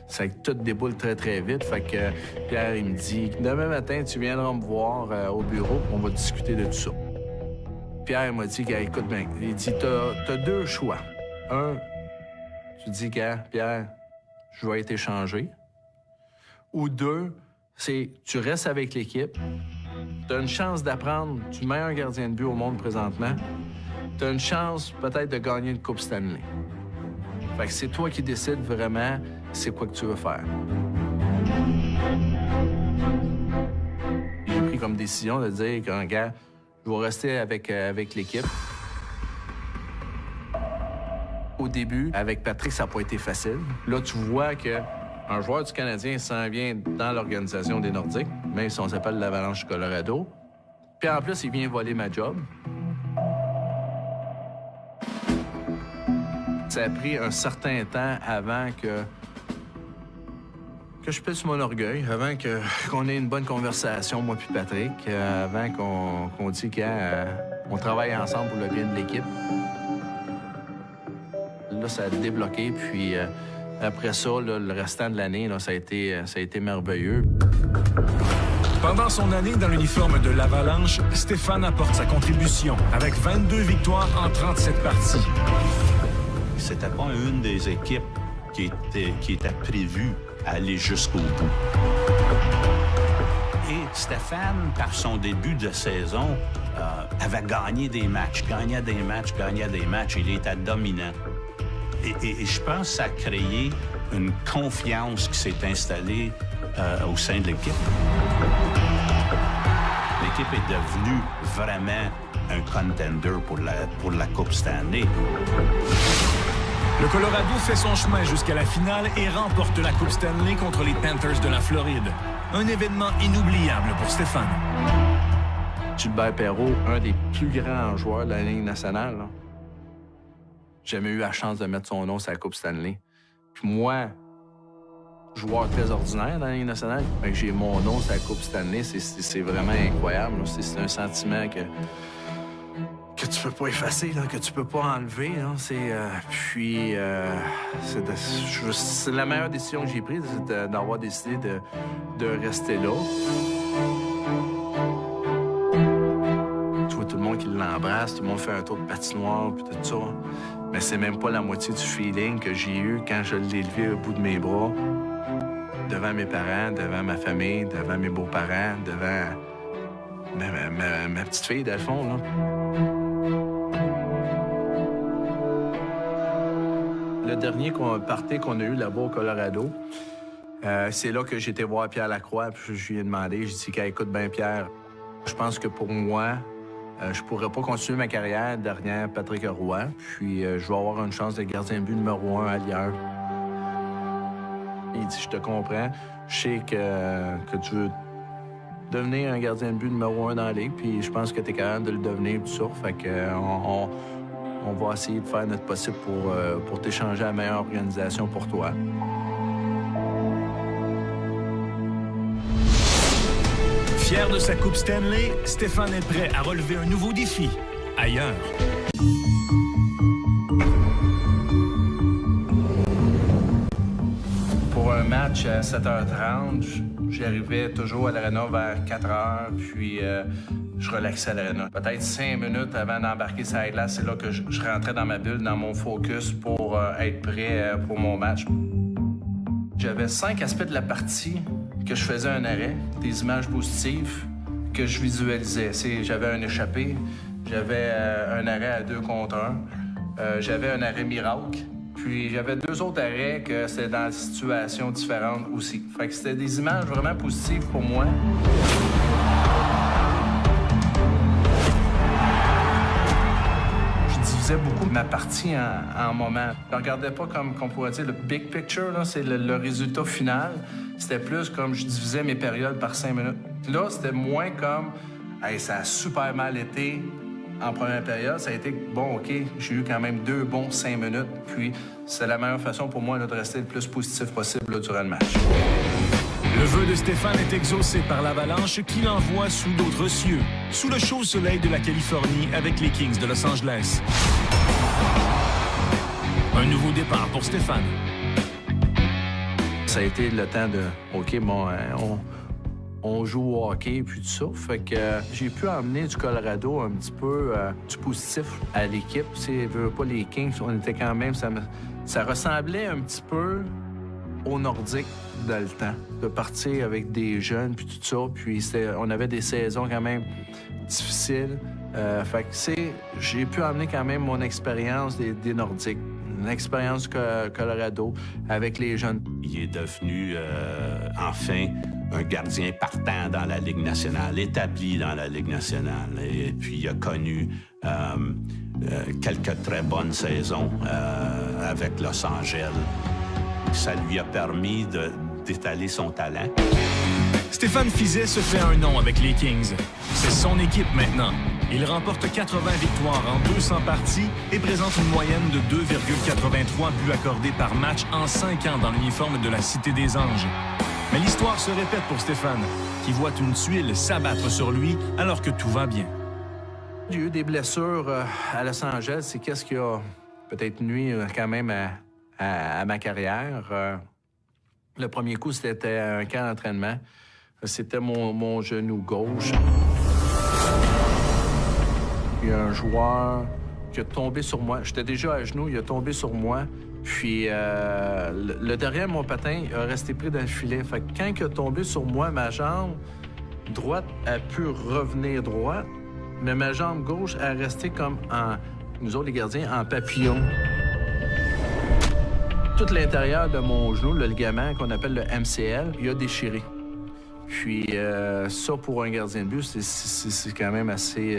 ça tout déboule très, très vite. Fait que Pierre, il me dit « Demain matin, tu viendras me voir au bureau, on va discuter de tout ça. » Pierre m'a dit « Écoute bien, il dit « T'as deux choix. Un, tu dis « Pierre, je vais être échangé. » Ou deux, c'est tu restes avec l'équipe, t'as une chance d'apprendre du meilleur gardien de but au monde présentement, t'as une chance peut-être de gagner une Coupe Stanley. Fait que c'est toi qui décides vraiment c'est quoi que tu veux faire. J'ai pris comme décision de dire que, je vais rester avec l'équipe. Au début, avec Patrick, ça n'a pas été facile. Là, tu vois qu'un joueur du Canadien s'en vient dans l'organisation des Nordiques, même si on s'appelle l'Avalanche du Colorado. Puis en plus, il vient voler ma job. Ça a pris un certain temps avant que je pèse mon orgueil, avant qu'on ait une bonne conversation, moi puis Patrick, avant qu'on dise qu'on travaille ensemble pour le bien de l'équipe. Là, ça a débloqué, puis après ça, là, le restant de l'année, là, ça a été merveilleux. Pendant son année dans l'uniforme de l'Avalanche, Stéphane apporte sa contribution avec 22 victoires en 37 parties. C'était pas une des équipes qui était prévue à aller jusqu'au bout. Et Stéphane, par son début de saison, avait gagné des matchs, gagnait des matchs. Il était dominant. Et je pense que ça a créé une confiance qui s'est installée au sein de l'équipe. L'équipe est devenue vraiment un contender pour la Coupe Stanley. Le Colorado fait son chemin jusqu'à la finale et remporte la Coupe Stanley contre les Panthers de la Floride. Un événement inoubliable pour Stéphane. Gilbert Perreault, un des plus grands joueurs de la Ligue nationale, là. J'ai jamais eu la chance de mettre son nom sur la Coupe Stanley. Puis moi, joueur très ordinaire dans la Ligue nationale, mais j'ai mon nom sur la Coupe Stanley, c'est vraiment incroyable. C'est un sentiment que tu peux pas effacer, là, que tu peux pas enlever. C'est la meilleure décision que j'ai prise, c'est d'avoir décidé de rester là. Tu vois tout le monde qui l'embrasse, tout le monde fait un tour de patinoire, puis tout ça. Mais c'est même pas la moitié du feeling que j'ai eu quand je l'ai levé au bout de mes bras, devant mes parents, devant ma famille, devant mes beaux-parents, devant ma petite fille, dans le fond, là. Le dernier party qu'on a eu là-bas au Colorado, c'est là que j'ai été voir Pierre Lacroix, puis je lui ai demandé, j'ai dit, écoute bien, Pierre, je pense que pour moi, je pourrais pas continuer ma carrière derrière Patrick Roy, puis je vais avoir une chance de gardien de but numéro 1 ailleurs. Il dit, je te comprends, je sais que tu veux devenir un gardien de but numéro 1 dans la ligue, puis je pense que tu es capable de le devenir, tout ça. Fait que on va essayer de faire notre possible pour t'échanger à la meilleure organisation pour toi. Fier de sa Coupe Stanley, Stéphane est prêt à relever un nouveau défi, ailleurs. Pour un match à 7h30, j'arrivais toujours à l'Arena vers 4h, puis je relaxais à l'Arena. Peut-être 5 minutes avant d'embarquer sur la glace, c'est là que je rentrais dans ma bulle, dans mon focus pour être prêt pour mon match. J'avais 5 aspects de la partie que je faisais un arrêt, des images positives que je visualisais. J'avais un échappé, j'avais un arrêt à 2 contre 1, j'avais un arrêt miracle, puis j'avais 2 autres arrêts que c'était dans des situations différentes aussi. Fait que c'était des images vraiment positives pour moi. Je divisais beaucoup ma partie en moments. Je ne regardais pas comme qu'on pourrait dire le big picture, là, c'est le résultat final. C'était plus comme je divisais mes périodes par 5 minutes. Là, c'était moins comme hey, ça a super mal été en première période. Ça a été bon, OK, j'ai eu quand même 2 bons 5 minutes. Puis c'est la meilleure façon pour moi là, de rester le plus positif possible là, durant le match. Le vœu de Stéphane est exaucé par l'Avalanche qui l'envoie sous d'autres cieux, sous le chaud soleil de la Californie avec les Kings de Los Angeles. Un nouveau départ pour Stéphane. Ça a été le temps de, OK, bon, on joue au hockey puis tout ça. Fait que j'ai pu emmener du Colorado un petit peu du positif à l'équipe. C'est pas les Kings, on était quand même, ça ressemblait un petit peu aux Nordiques dans le temps, de partir avec des jeunes puis tout ça. Puis on avait des saisons quand même difficiles. Fait que j'ai pu emmener quand même mon expérience des Nordiques. Une expérience du Colorado avec les jeunes. Il est devenu, enfin, un gardien partant dans la Ligue nationale, établi dans la Ligue nationale. Et puis, il a connu quelques très bonnes saisons avec Los Angeles. Ça lui a permis d'étaler son talent. Stéphane Fiset se fait un nom avec les Kings. C'est son équipe maintenant. Il remporte 80 victoires en 200 parties et présente une moyenne de 2,83 buts accordés par match en 5 ans dans l'uniforme de la Cité des Anges. Mais l'histoire se répète pour Stéphane, qui voit une tuile s'abattre sur lui alors que tout va bien. J'ai eu des blessures à Los Angeles. C'est qu'est-ce qui a peut-être nuit quand même à ma carrière. Le premier coup, c'était un camp d'entraînement. C'était mon genou gauche. Il y a un joueur qui a tombé sur moi. J'étais déjà à genoux, il a tombé sur moi. Puis le derrière de mon patin a resté pris dans le filet. Fait que quand il a tombé sur moi, ma jambe droite a pu revenir droite, mais ma jambe gauche a resté comme nous autres les gardiens, en papillon. Tout l'intérieur de mon genou, le ligament qu'on appelle le MCL, il a déchiré. Puis ça, pour un gardien de but, c'est quand même assez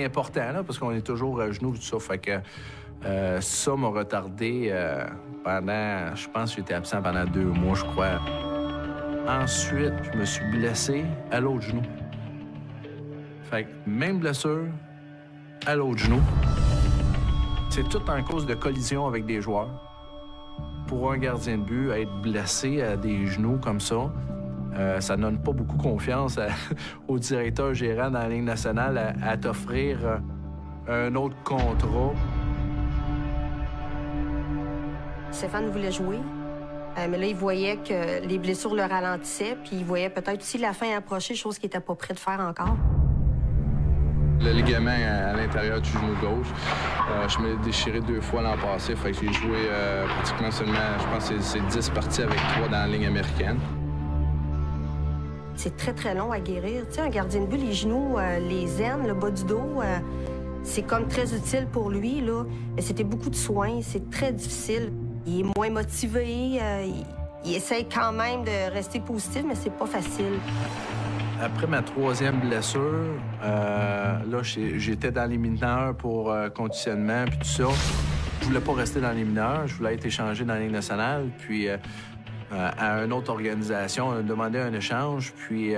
important, là, parce qu'on est toujours à genoux, tout ça. Fait que ça m'a retardé pendant, je pense que j'étais absent pendant 2 mois, je crois. Ensuite, je me suis blessé à l'autre genou. Fait que même blessure à l'autre genou. C'est tout en cause de collision avec des joueurs. Pour un gardien de but, être blessé à des genoux comme ça, Ça donne pas beaucoup confiance au directeur gérant dans la Ligue nationale à t'offrir un autre contrat. Stéphane voulait jouer, mais là, il voyait que les blessures le ralentissaient, puis il voyait peut-être aussi la fin approcher, chose qu'il n'était pas prêt de faire encore. Le ligament à l'intérieur du genou gauche, je me l'ai déchiré 2 fois l'an passé, fait que j'ai joué pratiquement seulement, je pense que c'est 10 parties avec 3 dans la ligne américaine. C'est très, très long à guérir. Tu sais, un gardien de but, les genoux, les aines, le bas du dos, c'est comme très utile pour lui, là. Mais c'était beaucoup de soins, c'est très difficile. Il est moins motivé, il essaye quand même de rester positif, mais c'est pas facile. Après ma 3e blessure, là, j'étais dans les mineurs pour conditionnement puis tout ça. Je voulais pas rester dans les mineurs, je voulais être échangé dans la Ligue nationale. Puis à une autre organisation, on a demandé un échange. Puis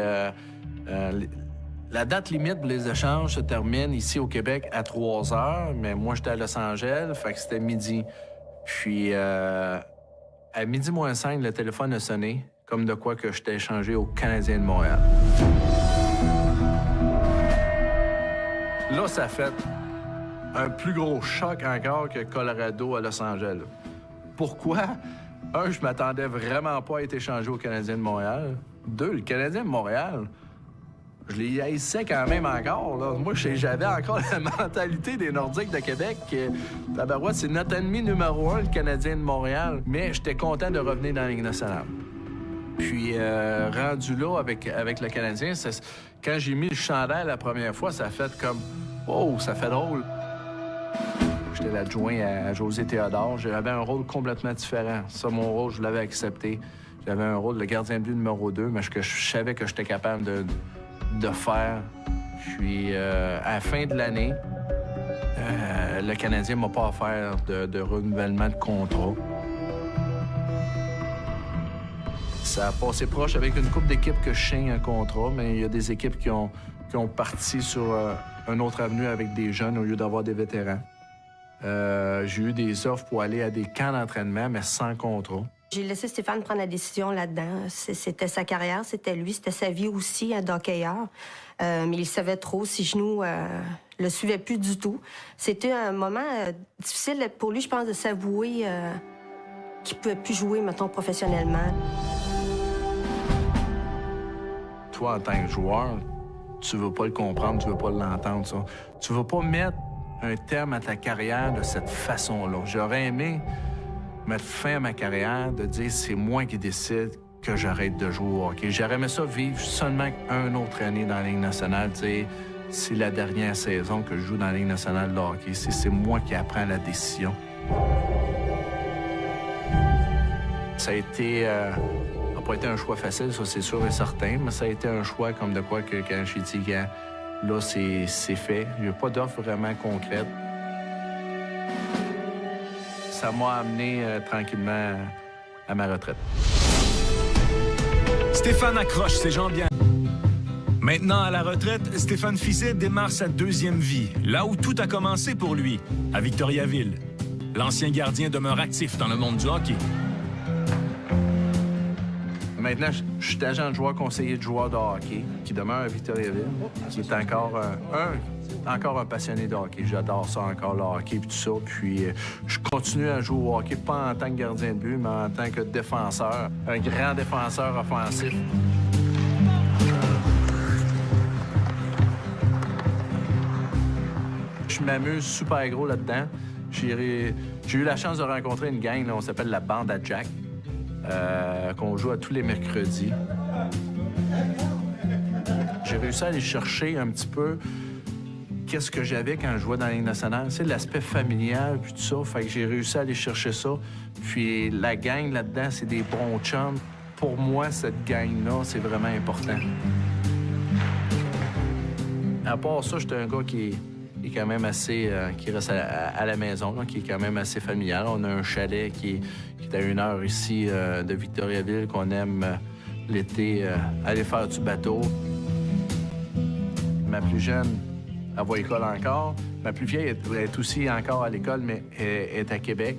la date limite pour les échanges se termine ici au Québec à 3 heures, mais moi, j'étais à Los Angeles, fait que c'était midi. Puis à 12:05, le téléphone a sonné, comme de quoi que j'étais échangé au Canadien de Montréal. Là, ça fait un plus gros choc encore que Colorado à Los Angeles. Pourquoi? 1, je m'attendais vraiment pas à être échangé au Canadien de Montréal. 2, le Canadien de Montréal, je les haïssais quand même encore. Là. Moi, j'avais encore la mentalité des Nordiques de Québec. Tabarouette, c'est notre ennemi numéro 1, le Canadien de Montréal. Mais j'étais content de revenir dans la Ligue nationale. Puis, rendu là avec le Canadien, quand j'ai mis le chandail la première fois, ça a fait comme « Oh, ça fait drôle! » J'étais l'adjoint à José Théodore. J'avais un rôle complètement différent. Ça, mon rôle, je l'avais accepté. J'avais un rôle de gardien de but numéro 2, mais je savais que j'étais capable de faire. Puis, à la fin de l'année, le Canadien m'a pas offert de renouvellement de contrat. Ça a passé proche avec une couple d'équipes que je signe un contrat, mais il y a des équipes qui ont parti sur un autre avenue avec des jeunes au lieu d'avoir des vétérans. J'ai eu des offres pour aller à des camps d'entraînement, mais sans contrat. J'ai laissé Stéphane prendre la décision là-dedans. C'était sa carrière, c'était lui, c'était sa vie aussi, un d'hockeyeur. Mais il savait trop, ses genoux le suivaient plus du tout. C'était un moment difficile pour lui, je pense, de s'avouer qu'il ne pouvait plus jouer, mettons, professionnellement. Toi, en tant que joueur, tu veux pas le comprendre, tu veux pas l'entendre, ça. Tu veux pas mettre un terme à ta carrière de cette façon-là. J'aurais aimé mettre fin à ma carrière, de dire c'est moi qui décide que j'arrête de jouer au hockey. J'aurais aimé ça vivre seulement une autre année dans la Ligue nationale, dire c'est la dernière saison que je joue dans la Ligue nationale de hockey. C'est moi qui apprends la décision. Ça a été... n'a pas été un choix facile, ça c'est sûr et certain, mais ça a été un choix comme de quoi que quand j'ai dit là, c'est fait. Il n'y a pas d'offre vraiment concrète. Ça m'a amené tranquillement à ma retraite. Stéphane accroche ses jambes bien. Maintenant, à la retraite, Stéphane Fiset démarre sa 2e vie, là où tout a commencé pour lui, à Victoriaville. L'ancien gardien demeure actif dans le monde du hockey. Maintenant, je suis agent de joueur, conseiller de joueur de hockey, qui demeure à Victoriaville, qui est encore un passionné de hockey. J'adore ça encore, le hockey et tout ça. Puis je continue à jouer au hockey, pas en tant que gardien de but, mais en tant que défenseur, un grand défenseur offensif. Je m'amuse super gros là-dedans. J'ai eu la chance de rencontrer une gang, là, on s'appelle la Bande à Jack. Qu'on joue à tous les mercredis. J'ai réussi à aller chercher un petit peu qu'est-ce que j'avais quand je jouais dans la Ligue nationale. C'est l'aspect familial, puis tout ça. Fait que j'ai réussi à aller chercher ça. Puis la gang là-dedans, c'est des bons chums. Pour moi, cette gang-là, c'est vraiment important. À part ça, j'étais un gars qui est quand même assez... qui reste à la maison, là, qui est quand même assez familial. On a un chalet qui est à 1 heure ici de Victoriaville, qu'on aime l'été aller faire du bateau. Ma plus jeune, elle va à l'école encore. Ma plus vieille est aussi encore à l'école, mais est à Québec.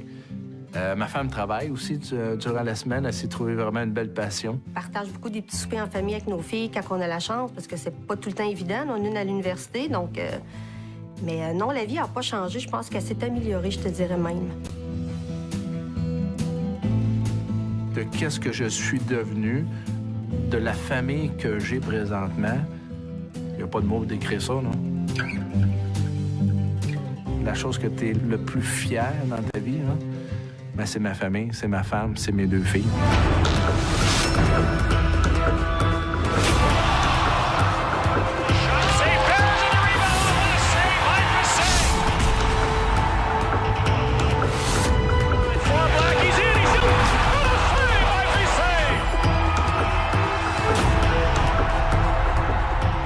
Ma femme travaille aussi durant la semaine. Elle s'est trouvée vraiment une belle passion. On partage beaucoup des petits soupers en famille avec nos filles quand on a la chance, parce que c'est pas tout le temps évident. On est une à l'université, donc... Mais non, la vie n'a pas changé. Je pense qu'elle s'est améliorée, je te dirais même. De qu'est-ce que je suis devenu, de la famille que j'ai présentement, il n'y a pas de mots pour décrire ça, non? La chose que tu es le plus fier dans ta vie, hein? Ben, c'est ma famille, c'est ma femme, c'est mes 2 filles.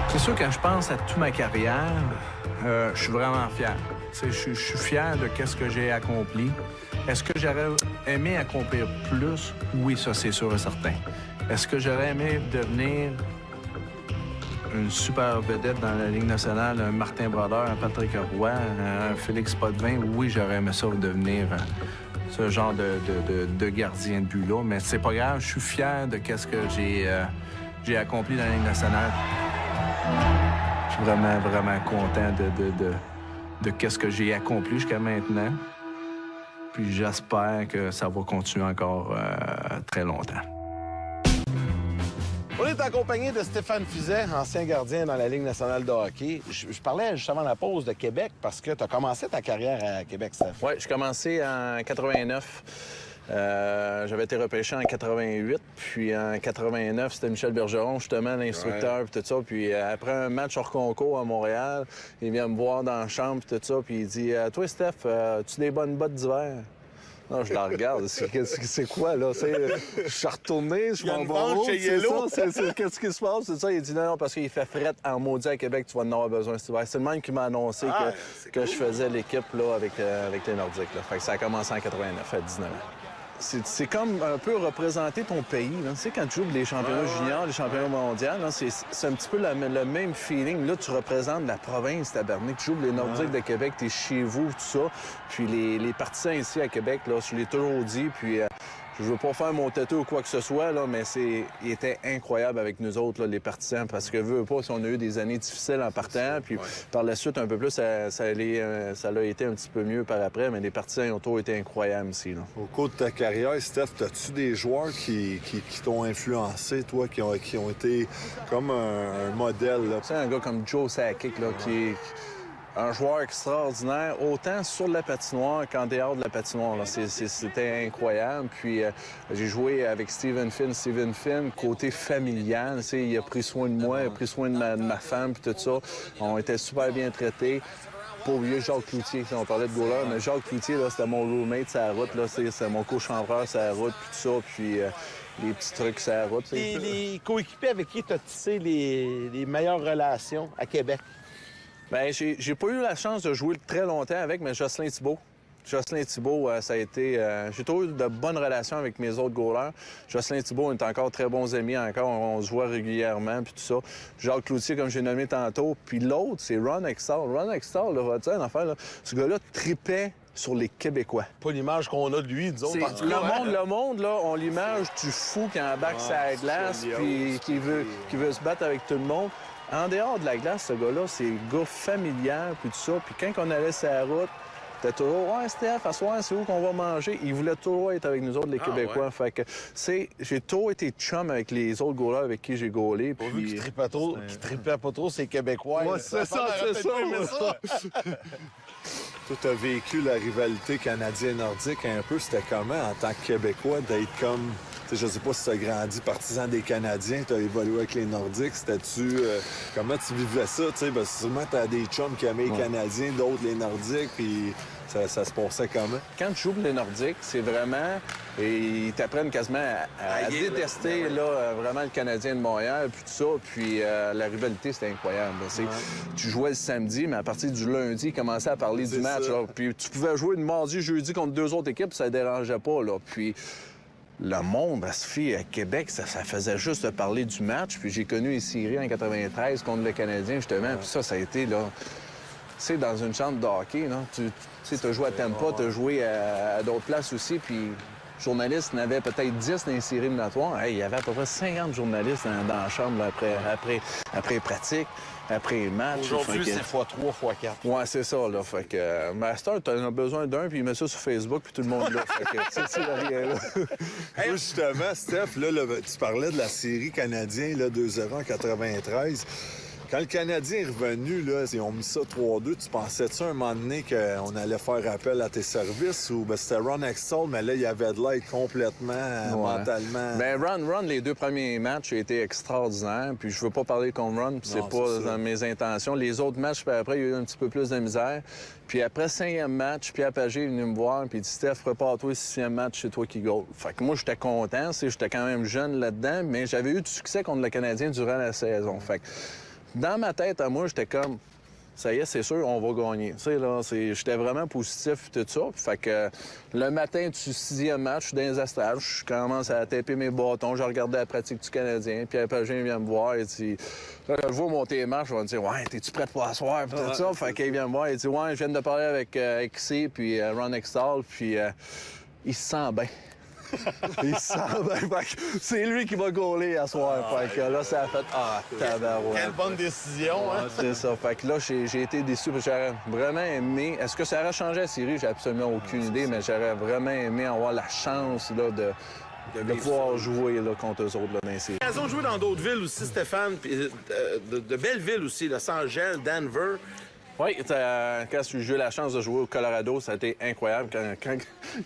C'est sûr, quand je pense à toute ma carrière, je suis vraiment fier. Je suis fier de ce que j'ai accompli. Est-ce que j'aurais aimé accomplir plus? Oui, ça, c'est sûr et certain. Est-ce que j'aurais aimé devenir une super vedette dans la Ligue nationale, un Martin Brodeur, un Patrick Roy, un Félix Potvin? Oui, j'aurais aimé ça devenir ce genre de gardien de but-là. Mais c'est pas grave, je suis fier de ce que j'ai accompli dans la Ligue nationale. Je suis vraiment, vraiment content de ce que j'ai accompli jusqu'à maintenant. Puis j'espère que ça va continuer encore très longtemps. On est accompagné de Stéphane Fiset, ancien gardien dans la Ligue nationale de hockey. Je parlais juste avant la pause de Québec parce que tu as commencé ta carrière à Québec, Steph. Oui, j'ai commencé en 89. J'avais été repêché en 88, puis en 89, c'était Michel Bergeron, justement, l'instructeur, puis tout ça. Puis après un match hors concours à Montréal, il vient me voir dans la chambre, puis tout ça, puis il dit « Toi, Steph, as-tu des bonnes bottes d'hiver? » Non, je la regarde. C'est quoi, là? Je suis retourné, je m'en vais. Qu'est-ce qui se passe? C'est ça. Il dit non, parce qu'il fait fret en maudit à Québec, tu vas en avoir besoin cet hiver. C'est le même qui m'a annoncé que je faisais l'équipe là, avec les Nordiques. Là. Fait que ça a commencé en 89, à 19 ans. C'est comme un peu représenter ton pays. Là. Tu sais, quand tu joues les championnats juniors, les championnats mondiaux, c'est un petit peu le même feeling. Là, tu représentes la province tabarnak. Tu joues les Nordiques de Québec, t'es chez vous, tout ça. Puis les partisans ici à Québec, là, je l'ai toujours dit, puis je veux pas faire mon têteux ou quoi que ce soit, là, mais il était incroyable avec nous autres, là, les partisans, parce que veux pas, si on a eu des années difficiles en partant, puis par la suite, un peu plus, ça l'a été un petit peu mieux par après, mais les partisans ont toujours été incroyables ici. Là. Au cours de ta carrière, Steph, as-tu des joueurs qui t'ont influencé, toi, qui ont été comme un modèle? Tu sais, un gars comme Joe Sakic, là, qui est un joueur extraordinaire, autant sur la patinoire qu'en dehors de la patinoire. C'était incroyable. Puis j'ai joué avec Stephen Finn. Stephen Finn, côté familial, il a pris soin de moi, il a pris soin de ma femme, puis tout ça. On était super bien traités. Pas oublier Jacques Cloutier, on parlait de goaler, mais Jacques Cloutier, c'était mon roommate sur la route, c'est mon co-chambreur sur la route, puis tout ça, puis les petits trucs sur la route. Les coéquipiers avec qui tu as tissé les meilleures relations à Québec? Bien, j'ai pas eu la chance de jouer très longtemps avec, mais Jocelyn Thibault. Jocelyn Thibault, ça a été... j'ai toujours eu de bonnes relations avec mes autres goalers. Jocelyn Thibault, on est encore très bons amis, encore, on se voit régulièrement, puis tout ça. Jacques Cloutier, comme j'ai nommé tantôt. Puis l'autre, c'est Ron Extall. Ron Extall, là, va-tu une affaire, là? Ce gars-là tripait sur les Québécois. Pas l'image qu'on a de lui, disons. Le monde, là, on l'image du fou qui embarque sa glace, puis qui veut se battre avec tout le monde. En dehors de la glace, ce gars-là, c'est un gars familial, puis tout ça. Puis quand on allait sur la route, t'es toujours « Ouais, Steph, à soir, c'est où qu'on va manger? » Il voulait toujours être avec nous autres, les Québécois. Ouais. Fait que, j'ai toujours été chum avec les autres goalers avec qui j'ai goalé. Puis... Vu qu'il trippait pas trop, c'est Québécois. Ouais, c'est ça. Toi, t'as vécu la rivalité canadien-nordique un peu. C'était comment, en tant que Québécois, d'être comme... je sais pas si tu as grandi partisan des Canadiens, tu as évolué avec les Nordiques. C'était-tu... comment tu vivais ça? Ben, sûrement, tu as des chums qui aimaient les Canadiens, d'autres les Nordiques, puis ça se passait comment? Quand tu joues pour les Nordiques, c'est vraiment... Et ils t'apprennent quasiment à détester là, vraiment le Canadien de Montréal, puis tout ça. Puis la rivalité, c'était incroyable. Tu jouais le samedi, mais à partir du lundi, ils commençaient à parler du match. Là. Puis tu pouvais jouer le mardi, jeudi contre 2 autres équipes, ça ne dérangeait pas. Là. Puis... Le monde, à Québec, ça faisait juste de parler du match. Puis j'ai connu les séries en 93 contre le Canadien, justement. Puis ça a été, là... sais, dans une chambre de hockey, tu as joué à Tampa, tu as joué à d'autres places aussi, puis journalistes, il y en avait peut-être 10 dans les séries éliminatoires. Hey, il y avait à peu près 50 journalistes dans la chambre là, après pratique, après les matchs. Aujourd'hui, c'est x3, x4. Ouais, c'est ça, là. Fait que Master, tu as besoin d'un, puis il met ça sur Facebook, puis tout le monde là. Fait que, c'est rien, là. Hey, justement, Steph, là, tu parlais de la série canadienne, 2-0 en 93. Quand le Canadien est revenu, là, ils ont mis ça 3-2. Tu pensais-tu un moment donné qu'on allait faire appel à tes services ou c'était Ron Hextall, mais là, il y avait de l'aide complètement mentalement? Ben Ron, les 2 premiers matchs ont été extraordinaires. Puis je veux pas parler contre Ron, puis c'est pas dans mes intentions. Les autres matchs, puis après, il y a eu un petit peu plus de misère. Puis après le 5e match, Pierre Pagé est venu me voir, puis il dit « Steph, prépare-toi, le 6e match, c'est toi qui goal. » Fait que moi, j'étais content, j'étais quand même jeune là-dedans, mais j'avais eu du succès contre le Canadien durant la saison. Fait que dans ma tête, à moi, j'étais comme, ça y est, c'est sûr, on va gagner. Tu sais, là, j'étais vraiment positif, tout ça. Fait que le matin du 6e match, je suis dans les astrales, je commence à taper mes bâtons, je regardais la pratique du Canadien. Pierre Pagé vient me voir, il dit, là, je vois monter les marches, je vais me dire, ouais, t'es-tu prêt pour asseoir, puis tout ça. Fait qu'il vient me voir, il dit, ouais, je viens de parler avec XC, puis Ron Hextall, puis il se sent bien. Il se sent bien. C'est lui qui va gauler à soir. Fait que là, ça a fait tabarouette. Quelle bonne décision, hein? C'est ça. Fait que là, j'ai été déçu. J'aurais vraiment aimé. Est-ce que ça aurait changé la série? J'ai absolument aucune idée, mais j'aurais vraiment aimé avoir la chance là, de pouvoir jouer là, contre eux autres là, dans les séries. Ils ont joué dans d'autres villes aussi, Stéphane, puis de belles villes aussi, Los Angeles, Denver. Oui, quand j'ai eu la chance de jouer au Colorado, ça a été incroyable quand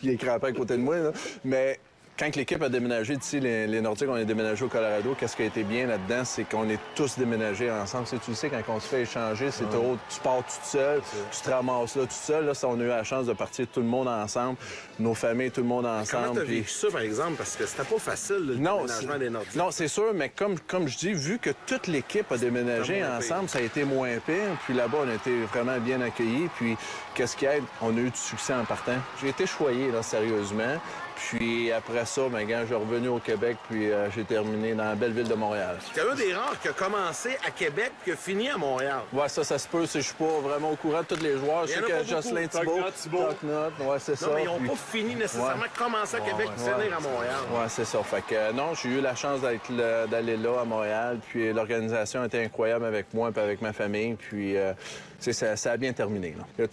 il est crampé à côté de moi. Là. Mais quand l'équipe a déménagé d'ici, les Nordiques, on est déménagé au Colorado, qu'est-ce qui a été bien là-dedans, c'est qu'on est tous déménagés ensemble. Tu sais, quand on se fait échanger, c'est trop, tu pars tout seul, tu te ramasses là tout seul. Là, on a eu la chance de partir tout le monde ensemble, nos familles, tout le monde ensemble. Comment t'as vécu ça, par exemple? Parce que c'était pas facile, le déménagement des Nordiques. Non, c'est sûr, mais comme je dis, vu que toute l'équipe a déménagé ensemble, ça a été moins pire. Puis là-bas, on a été vraiment bien accueillis. Puis, qu'est-ce qui aide? On a eu du succès en partant. J'ai été choyé, là, sérieusement. Puis après ça, ben, quand je suis revenu au Québec, puis j'ai terminé dans la belle ville de Montréal. C'est un des rares qui a commencé à Québec et qui a fini à Montréal. Ouais, ça se peut. Je suis pas vraiment au courant de tous les joueurs. Je sais que Jocelyn Thibault, ouais, c'est ça. Non, mais ils n'ont pas fini nécessairement commencer à Québec et finir à Montréal. Ouais, c'est ça. Fait que non, j'ai eu la chance d'aller là, à Montréal. Puis l'organisation a été incroyable avec moi et avec ma famille. Puis ça a bien terminé. Là.